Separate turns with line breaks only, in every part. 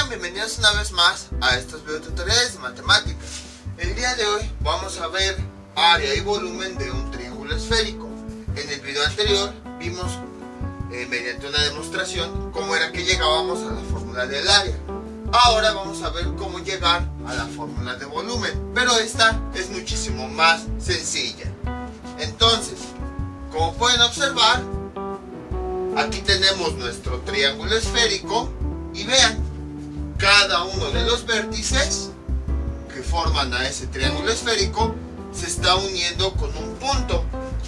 Sean bienvenidos una vez más a estos videotutoriales de matemáticas. El día de hoy vamos a ver área y volumen de un triángulo esférico. En el video anterior vimos mediante una demostración cómo era que llegábamos a la fórmula del área. Ahora vamos a ver cómo llegar a la fórmula de volumen, pero esta es muchísimo más sencilla. Entonces, como pueden observar, aquí tenemos nuestro triángulo esférico y vean, cada uno de los vértices que forman a ese triángulo esférico se está uniendo con un punto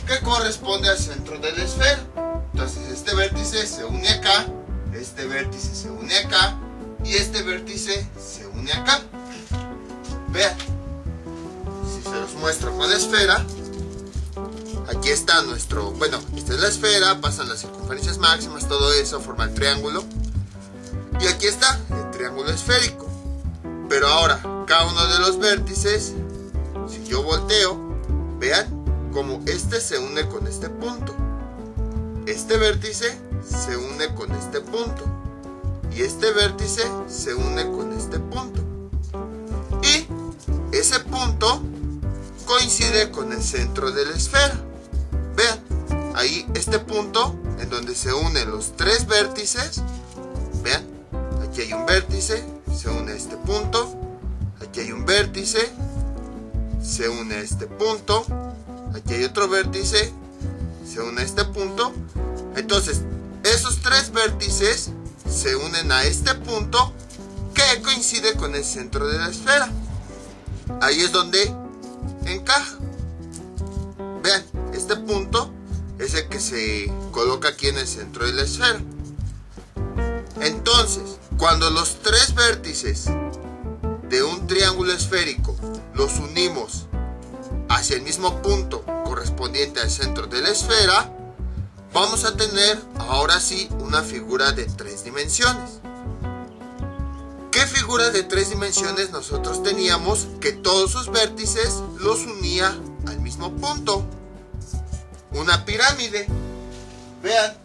que corresponde al centro de la esfera. Entonces este vértice se une acá, este vértice se une acá y este vértice se une acá. Vean, si se los muestro con la esfera, aquí está nuestro, esta es la esfera, pasan las circunferencias máximas, todo eso forma el triángulo. Y aquí está el triángulo esférico. Pero ahora, cada uno de los vértices, si yo volteo, vean cómo este se une con este punto. Este vértice se une con este punto. Y este vértice se une con este punto. Y ese punto coincide con el centro de la esfera. Vean, ahí este punto en donde se unen los tres vértices. Vean, aquí hay un vértice, se une a este punto. Aquí hay un vértice, se une a este punto. Aquí hay otro vértice, se une a este punto. Entonces, esos tres vértices se unen a este punto que coincide con el centro de la esfera. Ahí es donde encaja. Vean, este punto es el que se coloca aquí en el centro de la esfera. Entonces, cuando los tres vértices de un triángulo esférico los unimos hacia el mismo punto correspondiente al centro de la esfera, vamos a tener ahora sí una figura de tres dimensiones. ¿Qué figura de tres dimensiones nosotros teníamos que todos sus vértices los unía al mismo punto? Una pirámide. Vean,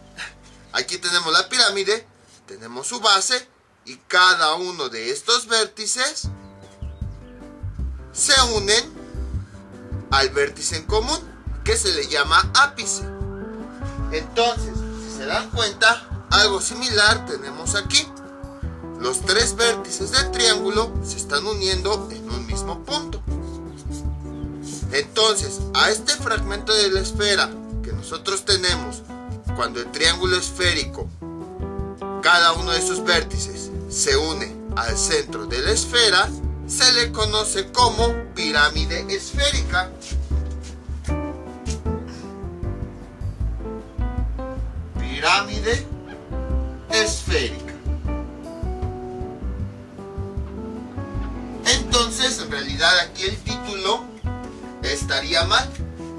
aquí tenemos la pirámide, tenemos su base y cada uno de estos vértices se unen al vértice en común, que se le llama ápice. Entonces, si se dan cuenta, algo similar tenemos aquí. Los tres vértices del triángulo se están uniendo en un mismo punto. Entonces, a este fragmento de la esfera que nosotros tenemos, cuando el triángulo esférico, cada uno de sus vértices se une al centro de la esfera, se le conoce como pirámide esférica. Pirámide esférica. Entonces, en realidad aquí el título estaría mal,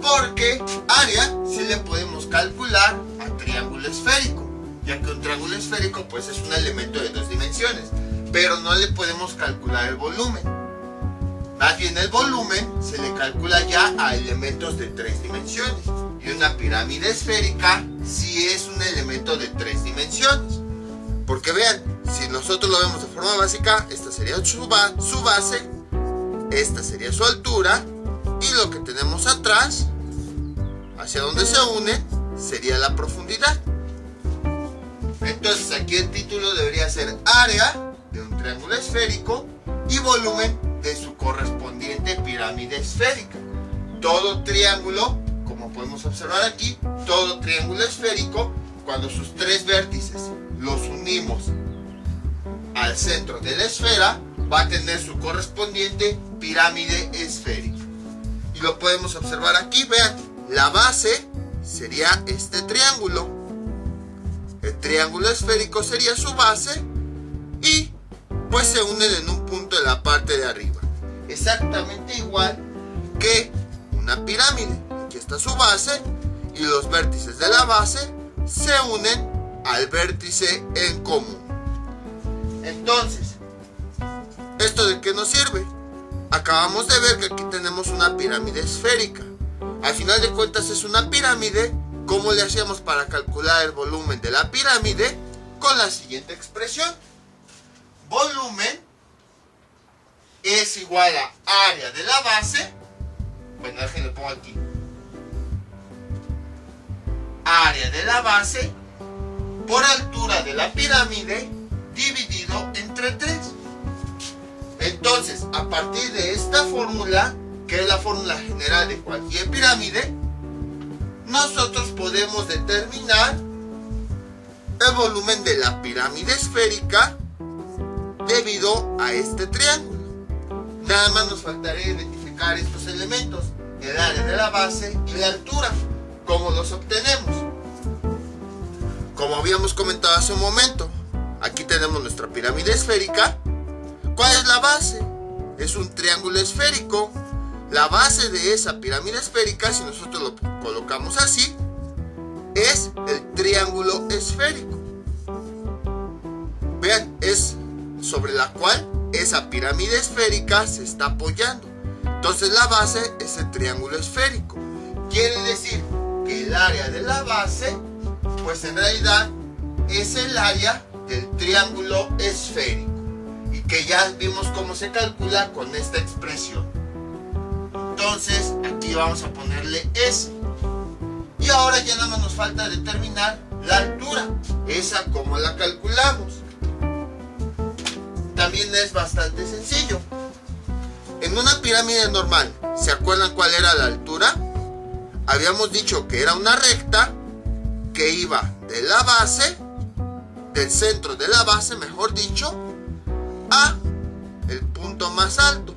porque área sí le podemos calcular a triángulo esférico, ya que un triángulo esférico pues es un elemento de dos dimensiones, pero no le podemos calcular el volumen. Más bien el volumen se le calcula ya a elementos de tres dimensiones, y una pirámide esférica sí es un elemento de tres dimensiones. Porque vean, si nosotros lo vemos de forma básica, esta sería su base, esta sería su altura, y lo que tenemos atrás, hacia donde se une, sería la profundidad. Entonces aquí el título debería ser área de un triángulo esférico y volumen de su correspondiente pirámide esférica. Todo triángulo, como podemos observar aquí, todo triángulo esférico, cuando sus tres vértices los unimos al centro de la esfera, va a tener su correspondiente pirámide esférica. Y lo podemos observar aquí, vean, la base sería este triángulo. El triángulo esférico sería su base y pues se unen en un punto en la parte de arriba. Exactamente igual que una pirámide. Aquí está su base y los vértices de la base se unen al vértice en común. Entonces, ¿esto de qué nos sirve? Acabamos de ver que aquí tenemos una pirámide esférica. Al final de cuentas es una pirámide. ¿Cómo le hacíamos para calcular el volumen de la pirámide? Con la siguiente expresión. volumen es igual a área de la base. Bueno, déjenme pongo aquí. Área de la base por altura de la pirámide dividido entre 3. Entonces, a partir de esta fórmula, que es la fórmula general de cualquier pirámide, nosotros podemos determinar el volumen de la pirámide esférica debido a este triángulo. Nada más nos faltaría identificar estos elementos, el área de la base y la altura. ¿Cómo los obtenemos? Como habíamos comentado hace un momento, aquí tenemos nuestra pirámide esférica. ¿Cuál es la base? Es un triángulo esférico. La base de esa pirámide esférica, si nosotros lo colocamos así, es el triángulo esférico. Vean, es sobre la cual esa pirámide esférica se está apoyando. Entonces la base es el triángulo esférico. Quiere decir que el área de la base, pues en realidad es el área del triángulo esférico, y que ya vimos cómo se calcula con esta expresión. Entonces aquí vamos a ponerle S. Y ahora ya nada más nos falta determinar la altura. Esa, ¿cómo la calculamos? También es bastante sencillo. En una pirámide normal, ¿se acuerdan cuál era la altura? Habíamos dicho que era una recta que iba de la base, del centro de la base, mejor dicho, a el punto más alto.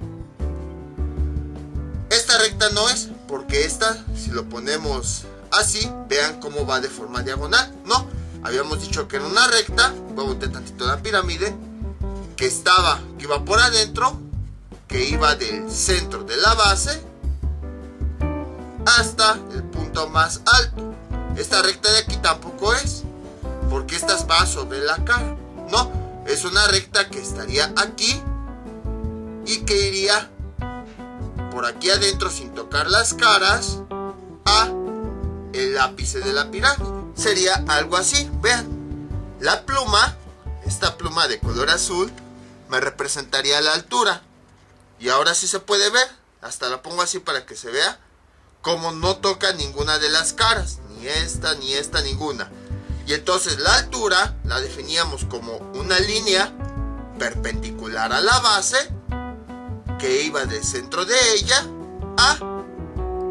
Esta recta no es, porque esta, si lo ponemos así, vean cómo va de forma diagonal. No, habíamos dicho que era una recta. Voy a botar tantito la pirámide, que iba por adentro, que iba del centro de la base hasta el punto más alto. Esta recta de aquí tampoco es, porque esta va sobre la cara. No, es una recta que estaría aquí y que iría por aquí adentro sin tocar las caras a el ápice de la pirámide. Sería algo así. Vean, la pluma, esta pluma de color azul, me representaría la altura. Y ahora sí se puede ver, hasta la pongo así para que se vea como no toca ninguna de las caras, ni esta, ninguna. Y entonces la altura la definíamos como una línea perpendicular a la base que iba del centro de ella a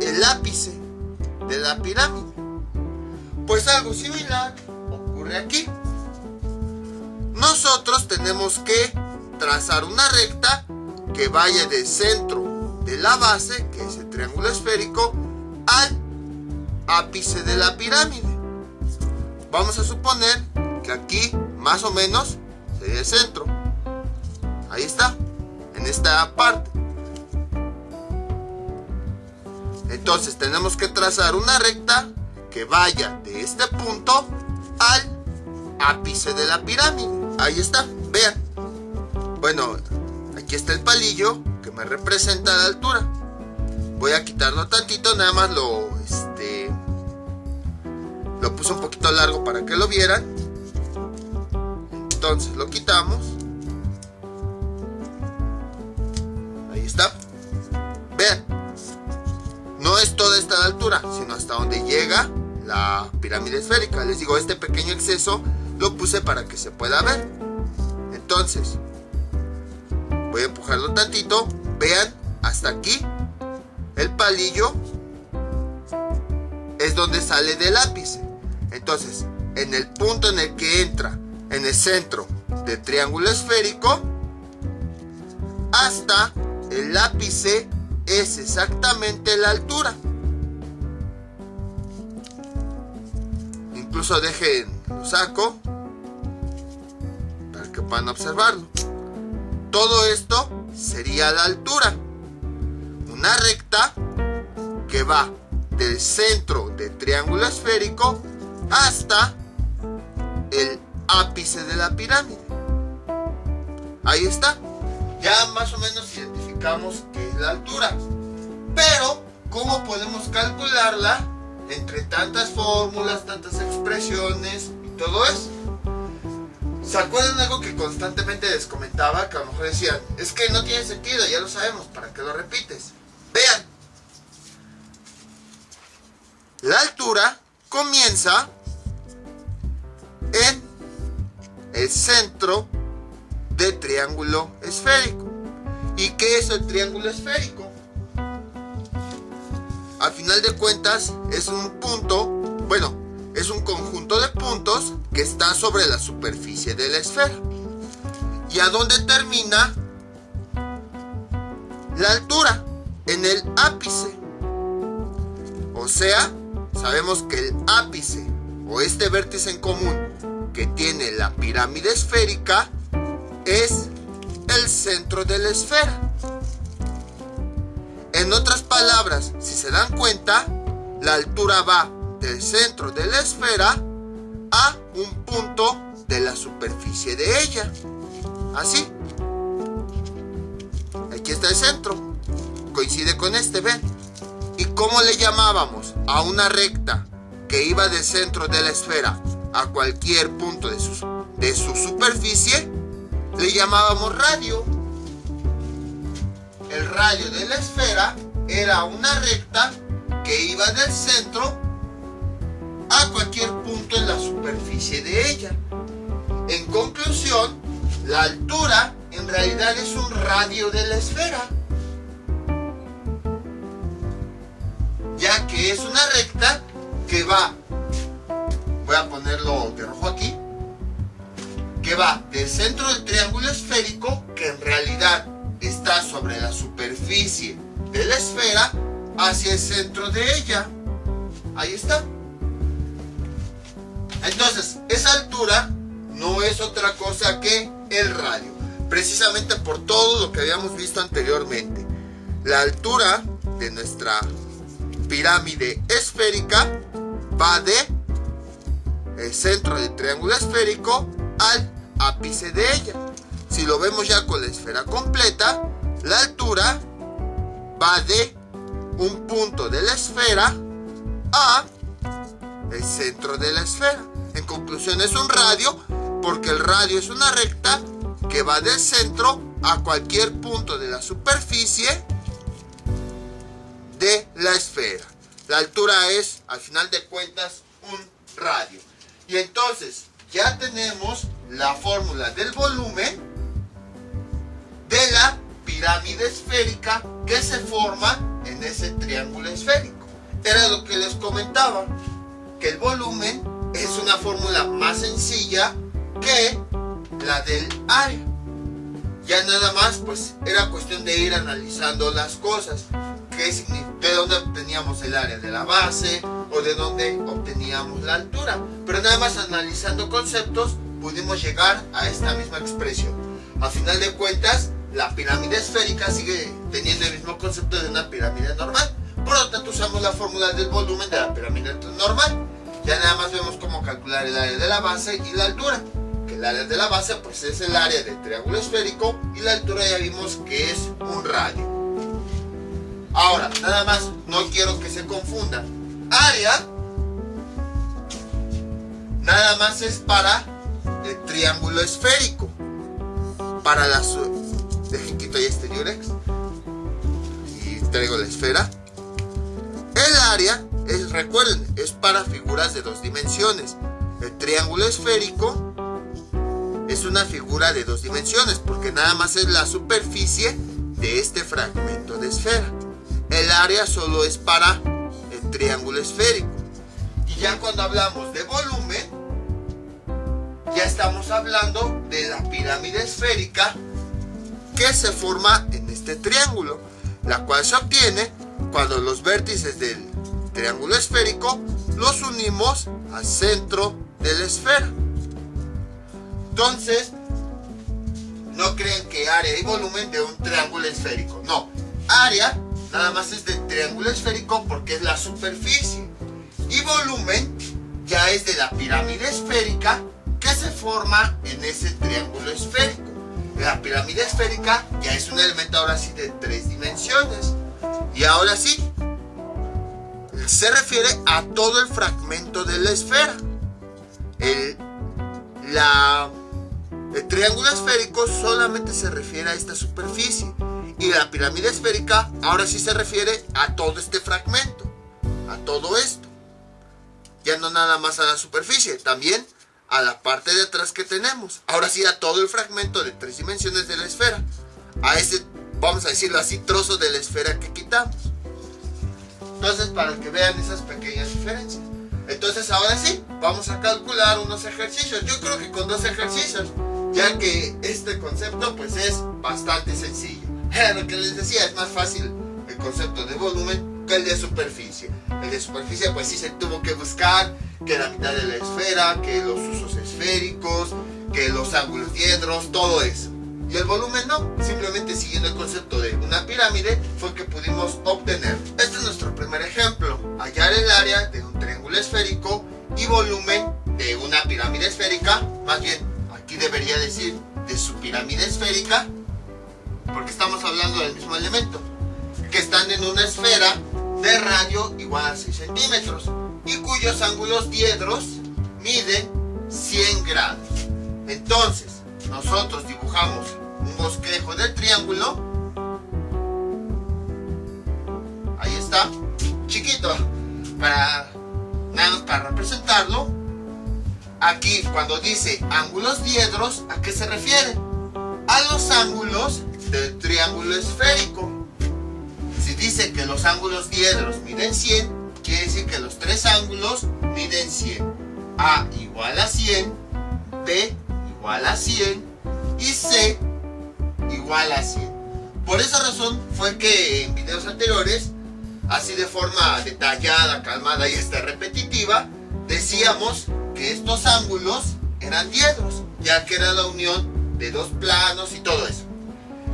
el ápice de la pirámide. Pues algo similar ocurre aquí. Nosotros tenemos que trazar una recta que vaya del centro de la base, que es el triángulo esférico, al ápice de la pirámide. Vamos a suponer que aquí más o menos sería el centro. Ahí está, en esta parte. Entonces tenemos que trazar una recta que vaya de este punto al ápice de la pirámide. Ahí está, vean. Bueno, aquí está el palillo que me representa la altura. Voy a quitarlo tantito, nada más lo puse un poquito largo para que lo vieran. Entonces lo quitamos. Ahí está. Vean, no es toda esta altura, sino hasta donde llega la pirámide esférica. Les digo, este pequeño exceso lo puse para que se pueda ver. Entonces voy a empujarlo tantito. Vean, hasta aquí el palillo es donde sale del ápice. Entonces, en el punto en el que entra en el centro del triángulo esférico hasta el ápice es exactamente la altura. Incluso lo saco para que puedan observarlo. Todo esto sería la altura. Una recta que va del centro del triángulo esférico hasta el ápice de la pirámide. Ahí está. Ya más o menos identificamos qué es la altura. Pero, ¿cómo podemos calcularla entre tantas fórmulas, tantas expresiones y todo eso? ¿Se acuerdan algo que constantemente les comentaba? Que a lo mejor decían, es que no tiene sentido, ya lo sabemos, ¿para qué lo repites? Vean, la altura comienza en el centro del triángulo esférico. ¿Y qué es el triángulo esférico? Al final de cuentas es un punto, bueno, es un conjunto de puntos que está sobre la superficie de la esfera. ¿Y a dónde termina la altura? En el ápice. O sea, sabemos que el ápice o este vértice en común que tiene la pirámide esférica es el centro de la esfera. En otras palabras, si se dan cuenta, la altura va del centro de la esfera a un punto de la superficie de ella. Así. Aquí está el centro. Coincide con este, ven. ¿Y cómo le llamábamos a una recta que iba del centro de la esfera a cualquier punto de su superficie? Le llamábamos radio. El radio de la esfera era una recta que iba del centro a cualquier punto en la superficie de ella. En conclusión, la altura en realidad es un radio de la esfera, ya que es una recta que va, voy a ponerlo de rojo aquí, que va del centro del triángulo esférico, que en realidad está sobre la superficie de la esfera, hacia el centro de ella. Ahí está. Entonces, esa altura no es otra cosa que el radio, precisamente por todo lo que habíamos visto anteriormente. La altura de nuestra pirámide esférica va de el centro del triángulo esférico al ápice de ella. Si lo vemos ya con la esfera completa, la altura va de un punto de la esfera a el centro de la esfera. En conclusión, es un radio porque el radio es una recta que va del centro a cualquier punto de la superficie de la esfera. La altura es, al final de cuentas, un radio. Y entonces ya tenemos la fórmula del volumen de la pirámide esférica que se forma en ese triángulo esférico. Era lo que les comentaba, que el volumen es una fórmula más sencilla que la del área. Ya nada más pues era cuestión de ir analizando las cosas. ¿De dónde obteníamos el área? ¿De la base? ¿O de dónde obteníamos la altura? Pero nada más analizando conceptos pudimos llegar a esta misma expresión. A final de cuentas, la pirámide esférica sigue teniendo el mismo concepto de una pirámide normal. Por lo tanto, usamos la fórmula del volumen de la pirámide normal. Ya nada más vemos cómo calcular el área de la base y la altura. Que el área de la base pues es el área del triángulo esférico y la altura ya vimos que es un radio. Ahora, nada más, no quiero que se confundan. Área nada más es para el triángulo esférico. Para la dejen quito ya este Durex y traigo la esfera. El área es, recuerden, es para figuras de dos dimensiones. El triángulo esférico es una figura de dos dimensiones porque nada más es la superficie de este fragmento de esfera. El área solo es para el triángulo esférico. Y ya cuando hablamos de volumen, ya estamos hablando de la pirámide esférica que se forma en este triángulo, la cual se obtiene cuando los vértices del triángulo esférico los unimos al centro de la esfera. Entonces, no creen que área y volumen de un triángulo esférico. No, área nada más es del triángulo esférico porque es la superficie. Y volumen ya es de la pirámide esférica que se forma en ese triángulo esférico. La pirámide esférica ya es un elemento ahora sí de 3 dimensiones. Y ahora sí, se refiere a todo el fragmento de la esfera. La El triángulo esférico solamente se refiere a esta superficie y la pirámide esférica ahora sí se refiere a todo este fragmento, a todo esto. Ya no nada más a la superficie, también a la parte de atrás que tenemos. Ahora sí a todo el fragmento de 3 dimensiones de la esfera. A ese, vamos a decirlo así, trozo de la esfera que quitamos. Entonces, para que vean esas pequeñas diferencias. Entonces, ahora sí, vamos a calcular unos ejercicios. Yo creo que con 2 ejercicios, ya que este concepto pues es bastante sencillo. Lo que les decía, es más fácil el concepto de volumen que el de superficie. El de superficie pues sí se tuvo que buscar que la mitad de la esfera, que los usos esféricos, que los ángulos diedros, todo eso. Y el volumen no, simplemente siguiendo el concepto de una pirámide fue que pudimos obtener. Este es nuestro primer ejemplo, hallar el área de un triángulo esférico y volumen de una pirámide esférica, más bien aquí debería decir de su pirámide esférica, porque estamos hablando del mismo elemento, que están en una esfera de radio igual a 6 centímetros y cuyos ángulos diedros miden 100 grados. Entonces, nosotros dibujamos un bosquejo del triángulo. Ahí está, chiquito, nada más para representarlo. Aquí, cuando dice ángulos diedros, ¿a qué se refiere? A los ángulos del triángulo esférico. Si dice que los ángulos diedros miden 100, quiere decir que los 3 ángulos miden 100. A igual a 100, B igual a 100 y C igual a 100. Por esa razón fue que en videos anteriores, así de forma detallada, calmada y hasta repetitiva, decíamos que estos ángulos eran diedros, ya que era la unión de 2 planos y todo eso.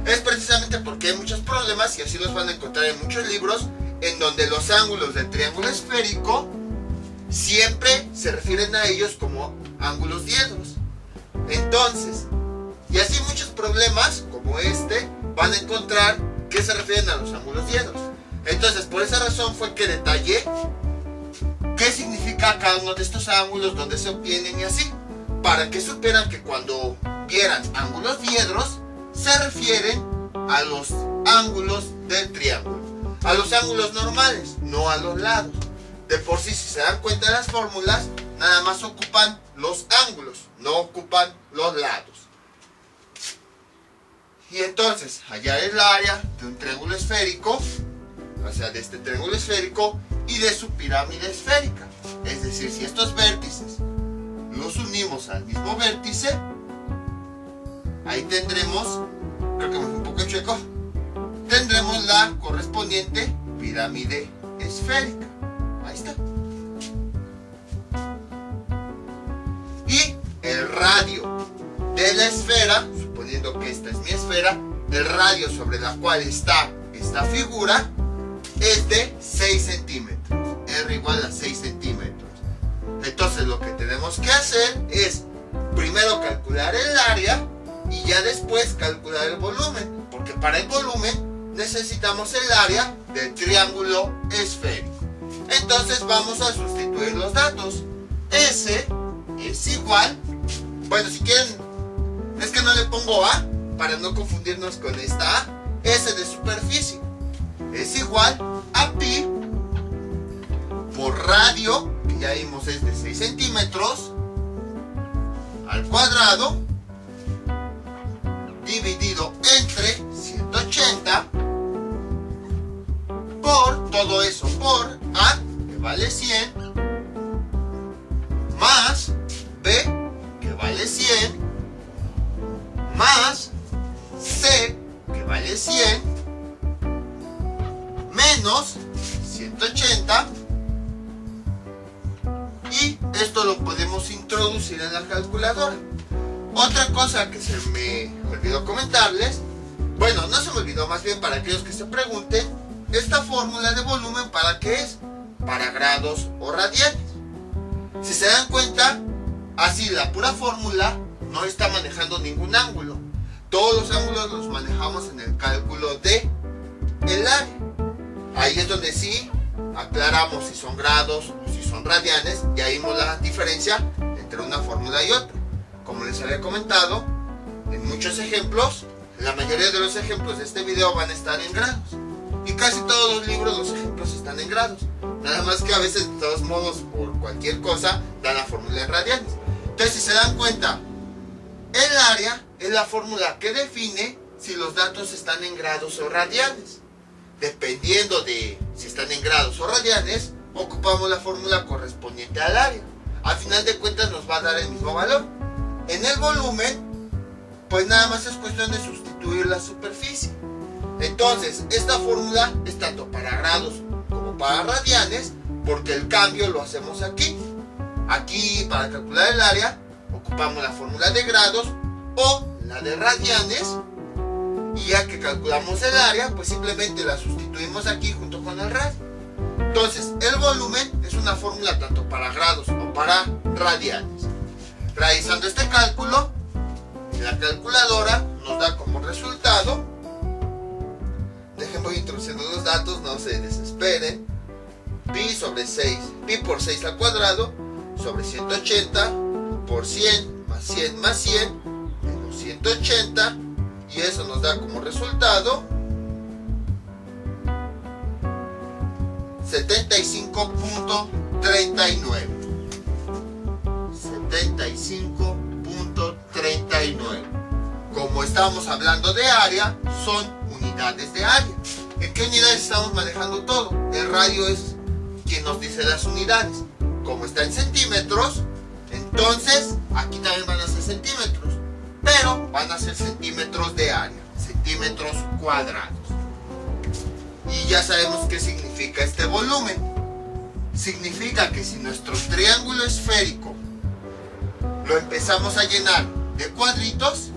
Es precisamente porque hay muchos problemas, y así los van a encontrar en muchos libros, en donde los ángulos del triángulo esférico siempre se refieren a ellos como ángulos diedros. Entonces, y así muchos problemas como este van a encontrar que se refieren a los ángulos diedros. Entonces, por esa razón fue que detallé qué significa cada uno de estos ángulos, dónde se obtienen y así, para que supieran que cuando vieran ángulos diedros se refieren a los ángulos del triángulo, a los ángulos normales, no a los lados. De por sí, si se dan cuenta de las fórmulas, nada más ocupan los ángulos, no ocupan los lados. Y entonces, hallar el área de un triángulo esférico, o sea, de este triángulo esférico y de su pirámide esférica. Es decir, si estos vértices los unimos al mismo vértice, ahí tendremos, creo que me fue un poco chueco, tendremos la correspondiente pirámide esférica. Ahí está. Y el radio de la esfera, suponiendo que esta es mi esfera, el radio sobre la cual está esta figura es de 6 centímetros. R igual a 6 centímetros. Entonces lo que tenemos que hacer es primero calcular el área y ya después calcular el volumen, porque para el volumen necesitamos el área del triángulo esférico. Entonces vamos a sustituir los datos. S es igual, bueno, si quieren, es que no le pongo A para no confundirnos con esta A. S de superficie es igual a pi por radio, que ya vimos es de 6 centímetros, al cuadrado, dividido entre 180, por todo eso, por A, que vale 100, más B, que vale 100, más C, que vale 100, menos 180, y esto lo podemos introducir en la calculadora. Otra cosa que se me olvidó comentarles, bueno, no se me olvidó, más bien para aquellos que se pregunten, esta fórmula de volumen, ¿para qué es? Para grados o radianes. Si se dan cuenta, así la pura fórmula no está manejando ningún ángulo. Todos los ángulos los manejamos en el cálculo de el área. Ahí es donde sí aclaramos si son grados o si son radianes, y ahí vimos la diferencia entre una fórmula y otra. Como les había comentado, en muchos ejemplos, la mayoría de los ejemplos de este video van a estar en grados. Y casi todos los libros, los ejemplos están en grados. Nada más que a veces, de todos modos, por cualquier cosa, dan la fórmula en radianes. Entonces, si se dan cuenta, el área es la fórmula que define si los datos están en grados o radianes. Dependiendo de si están en grados o radianes, ocupamos la fórmula correspondiente al área. Al final de cuentas nos va a dar el mismo valor. En el volumen, pues nada más es cuestión de sustituir la superficie. Entonces, esta fórmula es tanto para grados como para radianes, porque el cambio lo hacemos aquí. Aquí, para calcular el área, ocupamos la fórmula de grados o la de radianes. Y ya que calculamos el área, pues simplemente la sustituimos aquí junto con el radio. Entonces, el volumen es una fórmula tanto para grados o para radianes. Realizando este cálculo, en la calculadora nos da como resultado, voy introduciendo los datos, no se desesperen, pi sobre 6, pi por 6 al cuadrado, sobre 180, por 100, más 100 más 100, menos 180, y eso nos da como resultado 75.39. 75.39. Como estamos hablando de área, son unidades de área. ¿En qué unidades estamos manejando todo? El radio es quien nos dice las unidades. Como está en centímetros, entonces aquí también van a ser centímetros, pero van a ser centímetros de área, centímetros cuadrados. Y ya sabemos qué significa este volumen. Significa que si nuestro triángulo esférico lo empezamos a llenar de cuadritos,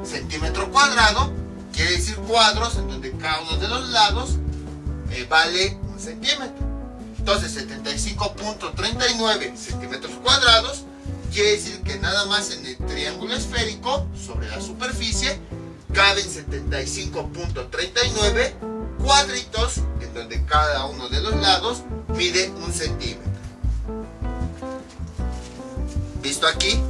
centímetro cuadrado quiere decir cuadros en donde cada uno de los lados vale un centímetro. Entonces 75.39 centímetros cuadrados quiere decir que nada más en el triángulo esférico sobre la superficie caben 75.39 cuadritos en donde cada uno de los lados mide un centímetro. Visto aquí,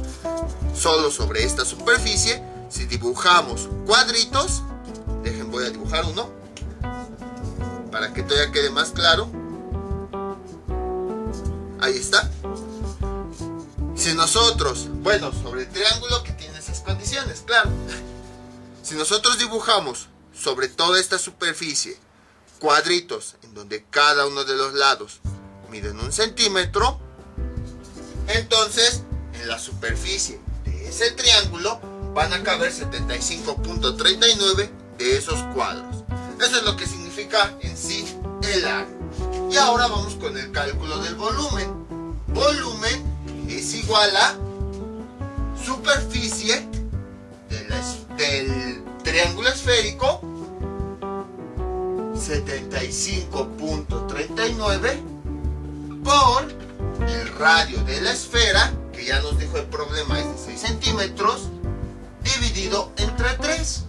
solo sobre esta superficie, si dibujamos cuadritos, voy a dibujar uno para que todavía quede más claro. Ahí está. Si nosotros, bueno, sobre el triángulo que tiene esas condiciones, claro. Si nosotros dibujamos sobre toda esta superficie cuadritos en donde cada uno de los lados miden un centímetro, entonces en la superficie de ese triángulo van a caber 75.39 de esos cuadros. Eso es lo que significa en sí el área. Y ahora vamos con el cálculo del volumen. Volumen es igual a superficie del triángulo esférico, 75.39 por el radio de la esfera, que ya nos dijo el problema es de 6 centímetros, dividido entre 3.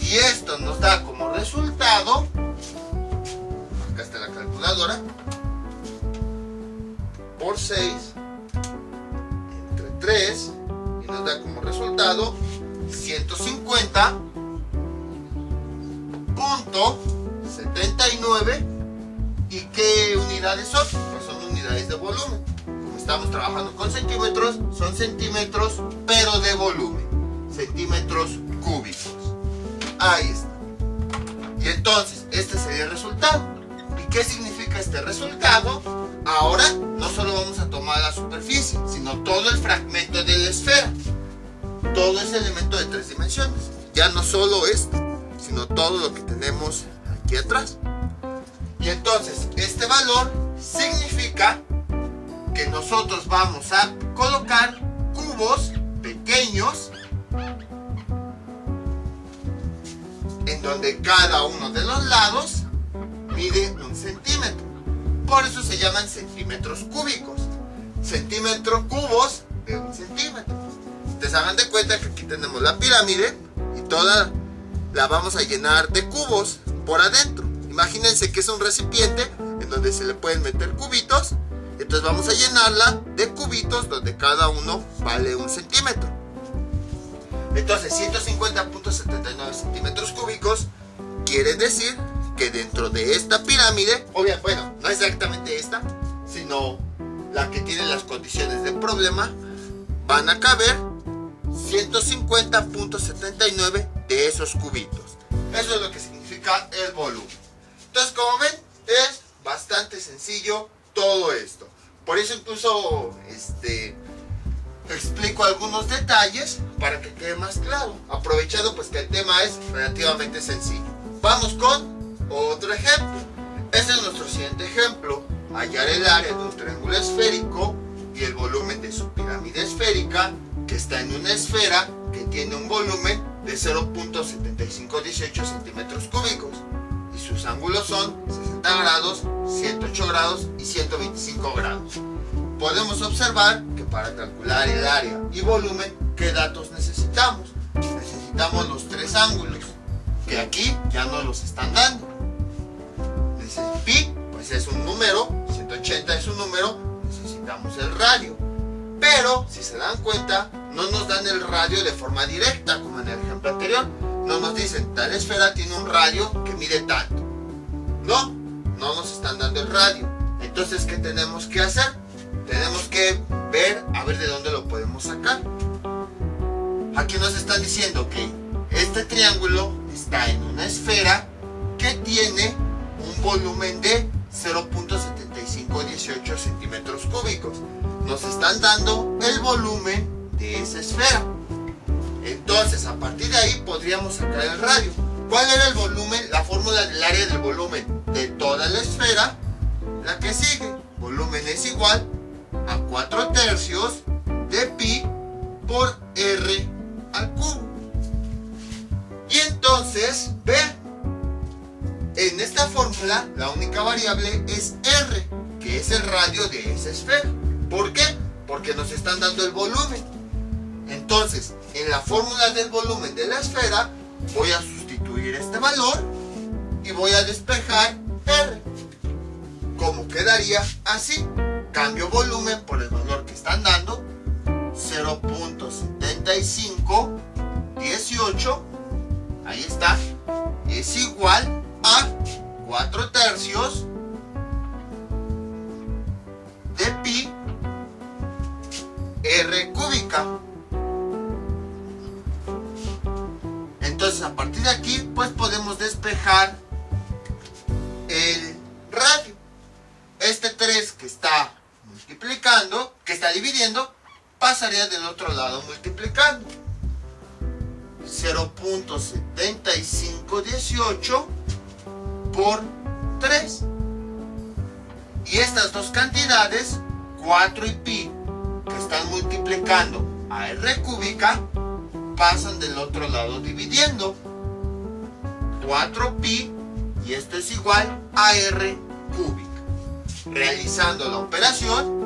Y esto nos da como resultado, acá está la calculadora, por 6 entre 3, y nos da como resultado 150.79. ¿Y qué unidades son? Pues son unidades de volumen. Como estamos trabajando con centímetros, son centímetros, pero de volumen, centímetros cúbicos. Ahí está. Y entonces, este sería el resultado. ¿Y qué significa este resultado? Ahora, no solo vamos a tomar la superficie, sino todo el fragmento de la esfera. Todo ese elemento de 3 dimensiones. Ya no solo esto, sino todo lo que tenemos aquí atrás. Y entonces, este valor significa que nosotros vamos a colocar cubos pequeños en donde cada uno de los lados mide un centímetro. Por eso se llaman centímetros cúbicos. Centímetros cubos de un centímetro. Ustedes hagan de cuenta que aquí tenemos la pirámide y toda la vamos a llenar de cubos por adentro. Imagínense que es un recipiente en donde se le pueden meter cubitos. Entonces vamos a llenarla de cubitos donde cada uno vale un centímetro. Entonces 150.79 centímetros cúbicos quiere decir que dentro de esta pirámide, bueno, no exactamente esta, sino la que tiene las condiciones del problema, van a caber 150.79 de esos cubitos. Eso es lo que significa el volumen. Entonces, como ven, es bastante sencillo todo esto. Por eso incluso explico algunos detalles para que quede más claro, aprovechando pues que el tema es relativamente sencillo. Vamos con otro ejemplo. Este es nuestro siguiente ejemplo: hallar el área de un triángulo esférico y el volumen de su pirámide esférica, que está en una esfera que tiene un volumen de 0.7518 centímetros cúbicos y sus ángulos son 60 grados, 108 grados y 125 grados. Podemos observar que para calcular el área y volumen, ¿qué datos necesitamos? Necesitamos los tres ángulos, que aquí ya no los están dando. Pi, pues es un número, 180 es un número, necesitamos el radio. Pero, si se dan cuenta, no nos dan el radio de forma directa, como en el ejemplo anterior. No nos dicen, tal esfera tiene un radio que mide tanto. No nos están dando el radio. Entonces, ¿qué tenemos que hacer? Tenemos que ver, a ver de dónde lo podemos sacar. Aquí nos están diciendo que este triángulo está en una esfera que tiene un volumen de 0.7518 centímetros cúbicos. Nos están dando el volumen de esa esfera. Entonces, a partir de ahí podríamos sacar el radio. ¿Cuál era el volumen? La fórmula del área del volumen de toda la esfera, la que sigue. Volumen es igual a 4/3 de pi por r al cubo. Y entonces, vean, en esta fórmula la única variable es r, que es el radio de esa esfera. ¿Por qué? Porque nos están dando el volumen. Entonces, en la fórmula del volumen de la esfera, voy a sustituir este valor y voy a despejar r. ¿Cómo quedaría? Así. Cambio volumen por el valor que están dando, 0.7518. Ahí está. Es igual a 4/3 de pi r cúbica. Entonces, a partir de aquí, pues podemos despejar el radio. Este 3 que está multiplicando, que está dividiendo, pasaría del otro lado multiplicando. 0.7518 por 3. Y estas dos cantidades, 4 y pi, que están multiplicando a r cúbica, pasan del otro lado dividiendo. 4 pi, y esto es igual a r cúbica. Realizando la operación,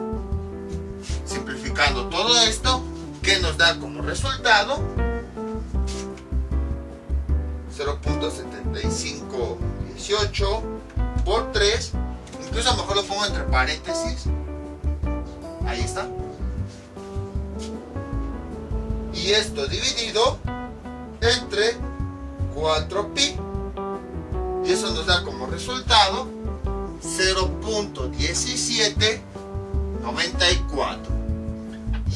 simplificando todo esto, que nos da como resultado 0.7518 por 3. Incluso a lo mejor lo pongo entre paréntesis. Ahí está. Y esto dividido entre 4pi. Y eso nos da como resultado 0.1794.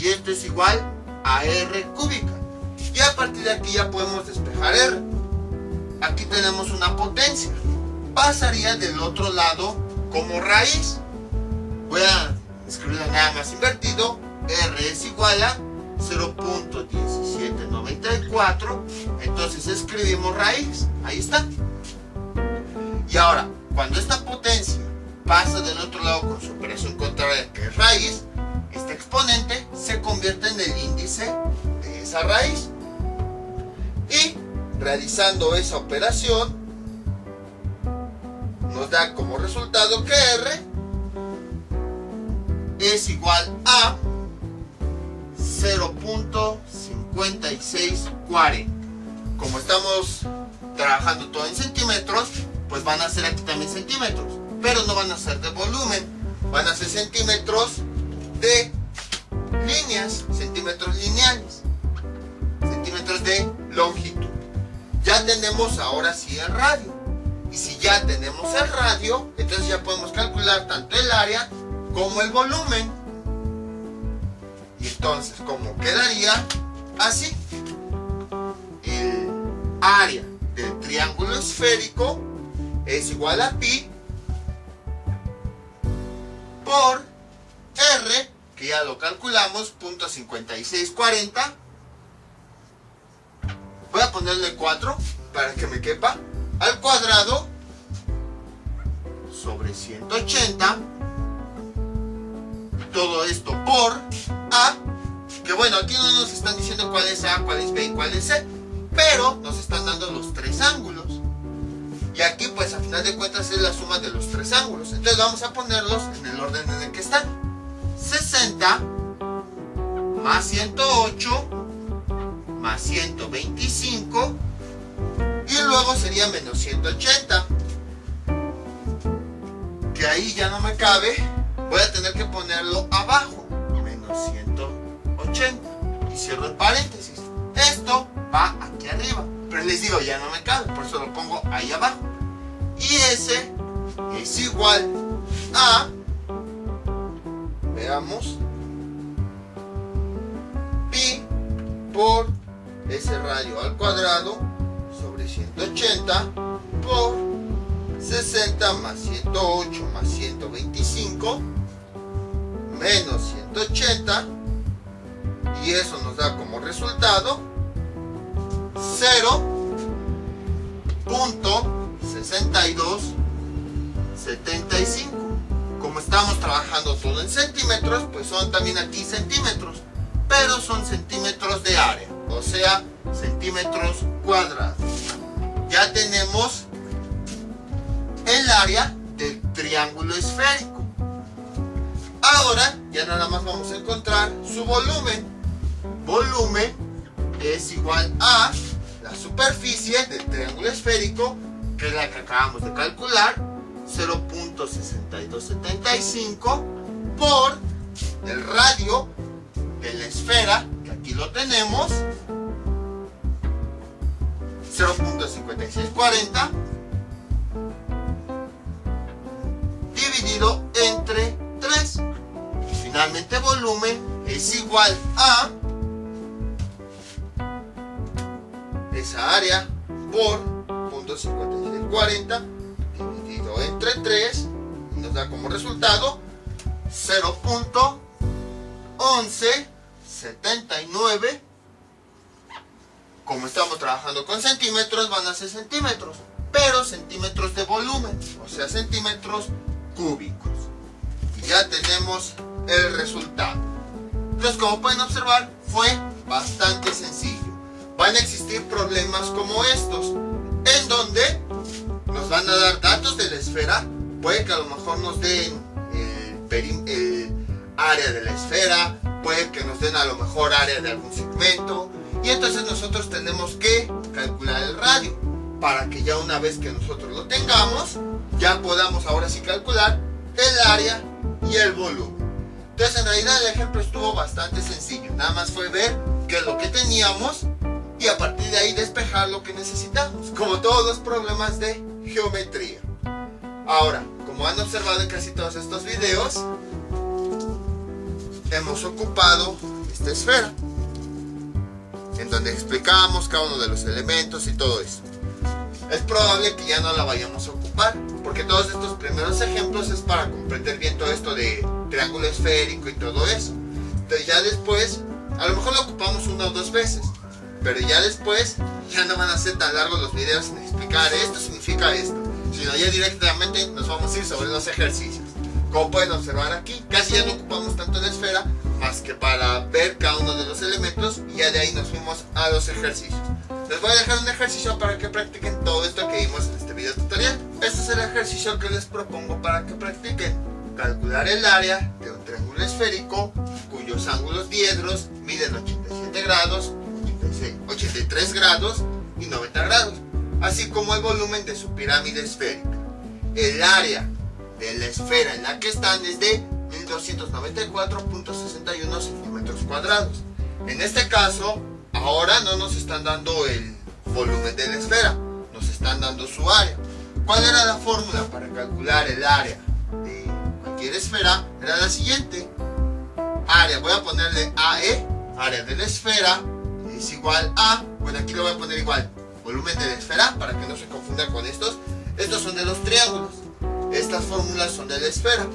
Y esto es igual a r cúbica. Y a partir de aquí ya podemos despejar r. Aquí tenemos una potencia. Pasaría del otro lado como raíz. Voy a escribirlo nada más invertido. R es igual a 0.1794. Entonces escribimos raíz. Ahí está. Y ahora, cuando esta potencia pasa del otro lado con su operación contraria, que es raíz, este exponente se convierte en el índice de esa raíz. Y realizando esa operación, nos da como resultado que r es igual a 0.5640. Como estamos trabajando todo en centímetros, pues van a ser aquí también centímetros, pero no van a ser de volumen, van a ser centímetros de líneas, centímetros lineales. Centímetros centímetros de longitud. Ya tenemos ahora sí el radio. Y si ya tenemos el radio, entonces ya podemos calcular tanto el área como el volumen. Y entonces, ¿cómo quedaría? Así. El área del triángulo esférico es igual a pi por r, que ya lo calculamos, .5640. Voy a ponerle 4 para que me quepa, al cuadrado sobre 180. Todo esto por a, que bueno, aquí no nos están diciendo cuál es a, cuál es b y cuál es c, pero nos están dando los tres ángulos. Y aquí pues a final de cuentas es la suma de los tres ángulos. Entonces vamos a ponerlos en el orden en el que están. 60 más 108 más 125 y luego sería menos 180, que ahí ya no me cabe, voy a tener que ponerlo abajo, menos 180, y cierro el paréntesis. Esto va aquí arriba, pero les digo, ya no me cabe, por eso lo pongo ahí abajo. Y ese es igual a, veamos, pi por ese radio al cuadrado sobre 180 por 60 más 108 más 125 menos 180, y eso nos da como resultado 0.6275. Como estamos trabajando todo en centímetros, pues son también aquí centímetros, pero son centímetros de área, o sea, centímetros cuadrados. Ya tenemos el área del triángulo esférico. Ahora ya nada más vamos a encontrar su volumen. Volumen es igual a la superficie del triángulo esférico, que es la que acabamos de calcular, 0.6275 por el radio de la esfera, que aquí lo tenemos, 0.5640 dividido entre 3. Y finalmente volumen es igual a esa área por .5640 dividido entre 3, y nos da como resultado 0.1179. Como estamos trabajando con centímetros, van a ser centímetros, pero centímetros de volumen, o sea, centímetros cúbicos. Y ya tenemos el resultado. Entonces, como pueden observar, fue bastante sencillo. Van a existir problemas como estos, en donde nos van a dar datos de la esfera. Puede que a lo mejor nos den el área de la esfera, puede que nos den a lo mejor área de algún segmento, y entonces nosotros tenemos que calcular el radio, para que ya una vez que nosotros lo tengamos, ya podamos ahora sí calcular el área y el volumen. Entonces en realidad el ejemplo estuvo bastante sencillo, nada más fue ver qué es lo que teníamos y a partir de ahí despejar lo que necesitamos, como todos los problemas de geometría. Ahora, como han observado en casi todos estos videos, hemos ocupado esta esfera, en donde explicamos cada uno de los elementos y todo eso. Es probable que ya no la vayamos a ocupar, porque todos estos primeros ejemplos es para comprender bien todo esto de triángulo esférico y todo eso. Entonces ya después, a lo mejor lo ocupamos una o dos veces, pero ya después ya no van a ser tan largos los videos sin explicar esto significa esto, sino ya directamente nos vamos a ir sobre los ejercicios. Como pueden observar aquí, casi ya no ocupamos tanto la esfera, más que para ver cada uno de los elementos, y ya de ahí nos fuimos a los ejercicios. Les voy a dejar un ejercicio para que practiquen todo esto que vimos en este video tutorial. Este es el ejercicio que les propongo para que practiquen. Calcular el área de un triángulo esférico cuyos ángulos diedros miden 87 grados, 83 grados y 90 grados, así como el volumen de su pirámide esférica. El área de la esfera en la que están es de 1294.61 centímetros cuadrados. En este caso, ahora no nos están dando el volumen de la esfera, nos están dando su área. ¿Cuál era la fórmula para calcular el área de cualquier esfera? Era la siguiente. Área, voy a ponerle AE, área de la esfera, es igual a, bueno, aquí le voy a poner igual, volumen de la esfera, para que no se confunda con estos. Estos son de los triángulos. Estas fórmulas son de la esfera.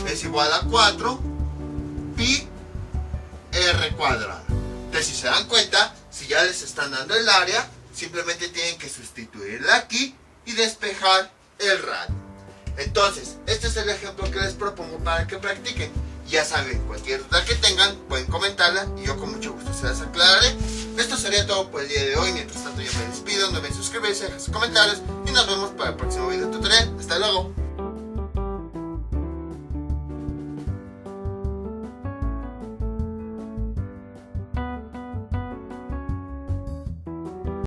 Es igual a 4 pi r cuadrado. Entonces, si se dan cuenta, si ya les están dando el área, simplemente tienen que sustituirla aquí y despejar el radio. Entonces, este es el ejemplo que les propongo para que practiquen. Ya saben, cualquier duda que tengan, pueden comentarla y yo con mucho gusto se las aclararé. Esto sería todo por el día de hoy. Mientras tanto, yo me despido. No olviden suscribirse, dejar sus comentarios y